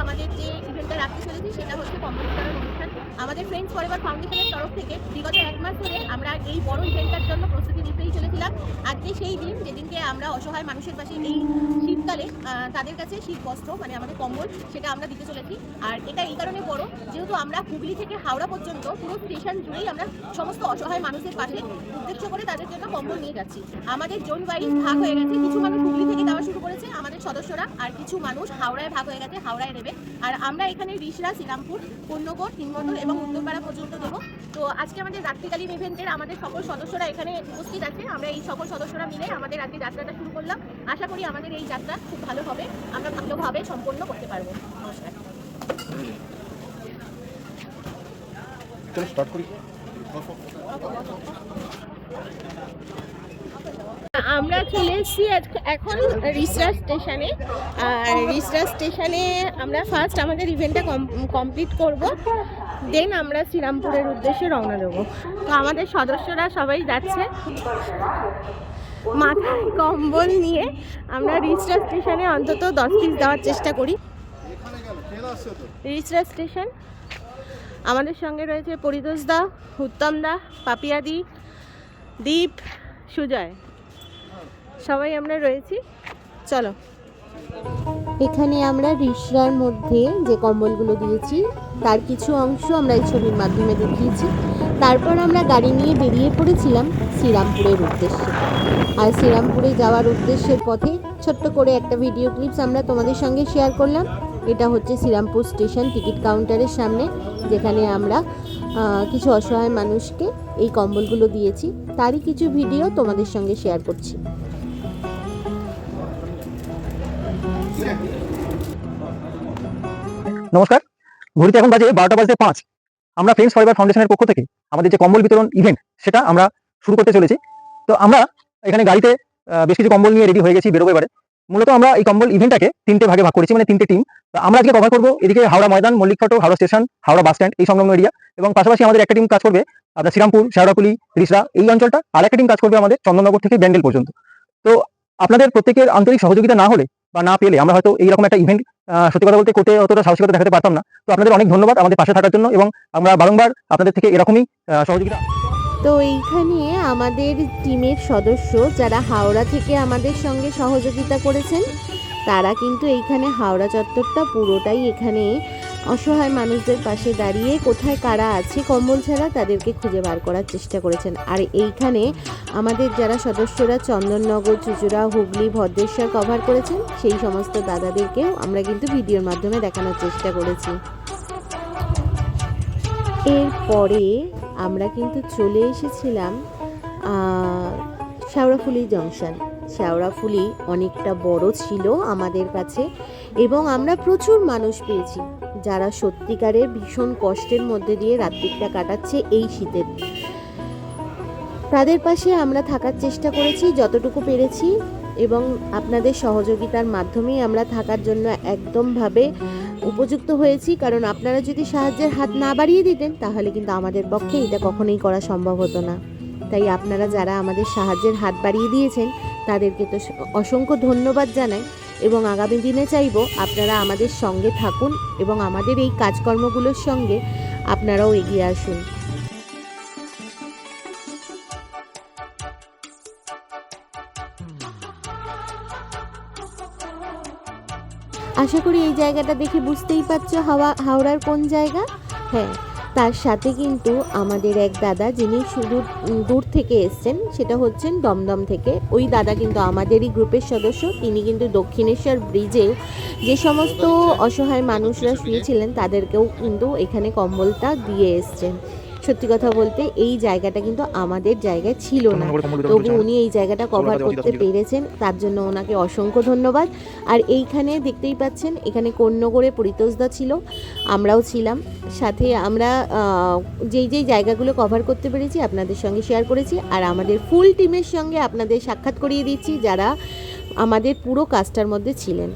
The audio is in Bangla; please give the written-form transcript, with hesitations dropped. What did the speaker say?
আমাদের যে ইভেন্টটা রাখতে চলেছি সেটা হচ্ছে কম্বল বিতরণ অনুষ্ঠান। আমাদের ফ্রেন্ডস ফরএভার ফাউন্ডেশনের তরফ থেকে বিগত 1 মাস ধরে আমরা এই বড় ইভেন্টটার জন্য প্রস্তুতি নিতেই চলেছিলাম। আজকে সেই দিন যেদিনকে আমরা অসহায় মানুষের পাশে এই শীতকালে তাদের কাছে শীত বস্ত্র মানে আমাদের কম্বল সেটা আমরা দিতে চলেছি। আর এটা এই কারণে বড়, যেহেতু আমরা হুগলি থেকে হাওড়া পর্যন্ত পুরো স্টেশন জুড়েই আমরা সমস্ত অসহায় মানুষের পাশে উদ্দেশ্য করে তাদের জন্য কম্বল নিয়ে যাচ্ছি। আমাদের জোন ওয়াইজ ভাগ হয়ে গেছে, কিছু মানুষ হুগলি থেকে দেওয়া শুরু করেছে আমাদের সদস্যরা, আর কিছু মানুষ হাওড়ায় ভাগ হয়ে গেছে, হাওড়ায় নেবে। আর আমরা এখানে রিষড়া, শ্রীরামপুর, কন্যগড়, হিন্দমন্ডল এবং উত্তরপাড়া পর্যন্ত দেবো। তো আজকে আমাদের রাত্রিকালীন ইভেন্টের আমাদের সকল সদস্যরা এখানে উপস্থিত আছে। আমরা এই সকল সদস্যরা মিলে আমাদের আজকে যাত্রাটা শুরু করলাম। আশা করি আমাদের এই যাত্রা খুব ভালো হবে, আমরা ভালোভাবে সম্পন্ন করতে পারবো। নমস্কার। আমরা চলে এসেছি এখন রিষড়া স্টেশনে। আর রিষড়া স্টেশনে আমরা ফার্স্ট আমাদের ইভেন্টটা কমপ্লিট করব, দেন আমরা শ্রীরামপুরের উদ্দেশ্যে রওনা দেবো। তো আমাদের সদস্যরা সবাই যাচ্ছে মাথায় কম্বল নিয়ে। আমরা রিষড়া স্টেশনে অন্তত 10 পিস দেওয়ার চেষ্টা করি। রিষড়া স্টেশন, আমাদের সঙ্গে রয়েছে পরিতোষ দা, উত্তম দা, পাপিয়াদি, দীপ, সুজয়, সবাই আমরা রয়েছি। চলো, এখানে আমরা রিষড়ার মধ্যে যে কম্বলগুলো দিয়েছি তার কিছু অংশ আমরা এই ছবির মাধ্যমে দেখিয়েছি। তারপর আমরা গাড়ি নিয়ে বেরিয়ে পড়েছিলাম শ্রীরামপুরের উদ্দেশ্যে। আর শ্রীরামপুরে যাওয়ার উদ্দেশ্যের পথে ছোট্ট করে একটা ভিডিও ক্লিপস আমরা তোমাদের সঙ্গে শেয়ার করলাম। এটা হচ্ছে শ্রীরামপুর স্টেশন টিকিট কাউন্টারের সামনে, যেখানে আমরা কিছু অসহায় মানুষকে এই কম্বলগুলো দিয়েছি, তারই কিছু ভিডিও তোমাদের সঙ্গে শেয়ার করছি। নমস্কার, ঘড়িতে এখন বাজে 12:05। আমরা ফ্রেন্ডস ফরএভার ফাউন্ডেশনের পক্ষ থেকে আমাদের যে কম্বল বিতরণ ইভেন্ট সেটা আমরা শুরু করতে চলেছি। তো আমরা এখানে গাড়িতে বেশ কিছু কম্বল নিয়ে রেডি হয়ে গেছি বেরোবো এবারে। মূলত আমরা এই কম্বল ইভেন্টটাকে 3টে ভাগে ভাগ করেছি, মানে 3টে টিম। আমরা আজকে কভার করবো এদিকে হাওড়া ময়দান, মল্লিক ফটো, Howrah station, Howrah bus stand এই সংলগ্ন এরিয়া, এবং পাশাপাশি আমাদের একটা টিম কাজ করবে আপনার শ্রীরামপুর, শেওড়াফুলি, রিষড়া এই অঞ্চলটা, আর একটা টিম কাজ করবে আমাদের চন্দননগর থেকে ব্যান্ডেল পর্যন্ত। তো আপনাদের প্রত্যেকের আন্তরিক সহযোগিতা না হলে বা না পেলে আমরা হয়তো এইরকম একটা ইভেন্ট সত্যি কথা বলতে করতে অতটা সাহসিকতা দেখাতে পারতাম না। তো আপনাদের অনেক ধন্যবাদ আমাদের পাশে থাকার জন্য, এবং আমরা বারংবার আপনাদের থেকে এরকমই সহযোগিতা। তো এইখানে আমাদের টিমের সদস্য যারা হাওড়া থেকে আমাদের সঙ্গে সহযোগিতা করেছেন, তারা কিন্তু এইখানে হাওড়া চত্বরটা পুরোটাই এখানে অসহায় মানুষদের পাশে দাঁড়িয়ে কোথায় কারা আছে কম্বল ছাড়া তাদেরকে খুঁজে বার করার চেষ্টা করেছেন। আর এইখানে আমাদের যারা সদস্যরা চন্দননগর, চুঁচুড়া, হুগলি, ভদ্রেশ্বর কভার করেছেন, সেই সমস্ত দাদাদেরকেও আমরা কিন্তু ভিডিওর মাধ্যমে দেখানোর চেষ্টা করেছি। এরপরে আমরা কিন্তু চলে এসেছিলাম শেওড়াফুলি জংশন। শেওড়াফুলি অনেকটা বড় ছিল আমাদের কাছে, এবং আমরা প্রচুর মানুষ পেয়েছি যারা সত্যিকারের ভীষণ কষ্টের মধ্যে দিয়ে রাত্রিটা কাটাচ্ছে এই শীতের। তাদের পাশে আমরা থাকার চেষ্টা করেছি যতটুকু পেরেছি, এবং আপনাদের সহযোগিতার মাধ্যমেই আমরা থাকার জন্য একদমভাবে উপযুক্ত হয়েছি। কারণ আপনারা যদি সাহায্যের হাত না বাড়িয়ে দিতেন তাহলে কিন্তু আমাদের পক্ষে এটা কখনোই করা সম্ভব হতো না। তাই আপনারা যারা আমাদের সাহায্যের হাত বাড়িয়ে দিয়েছেন তাদেরকে তো অসংখ্য ধন্যবাদ জানাই, এবং আগামী দিনে চাইব আপনারা আমাদের সঙ্গে থাকুন এবং আমাদের এই কাজকর্মগুলোর সঙ্গে আপনারাও এগিয়ে আসুন। আশা করি এই জায়গাটা দেখে বুঝতেই পারছো হাওড়ার কোন জায়গা। হ্যাঁ, তার সাথে কিন্তু আমাদের এক দাদা যিনি শুধু দূর থেকে এসছেন, সেটা হচ্ছেন দমদম থেকে। ওই দাদা কিন্তু আমাদেরই গ্রুপের সদস্য। তিনি কিন্তু দক্ষিণেশ্বর ব্রিজে যে সমস্ত অসহায় মানুষরা শুয়েছিলেন তাদেরকেও কিন্তু এখানে কম্বলটা দিয়ে এসছেন। সত্যি কথা বলতে এই জায়গাটা কিন্তু আমাদের জায়গায় ছিল না, তবু উনি এই জায়গাটা কভার করতে পেরেছেন, তার জন্য ওনাকে অসংখ্য ধন্যবাদ। আর এইখানে দেখতেই পাচ্ছেন এখানে কন্যগড়ে পরিতোষদা ছিল, আমরাও ছিলাম সাথে। আমরা যেই জায়গাগুলো কভার করতে পেরেছি আপনাদের সঙ্গে শেয়ার করেছি। আর আমাদের ফুল টিমের সঙ্গে আপনাদের সাক্ষাৎ করিয়ে দিচ্ছি যারা আমাদের পুরো কাজটার মধ্যে ছিলেন।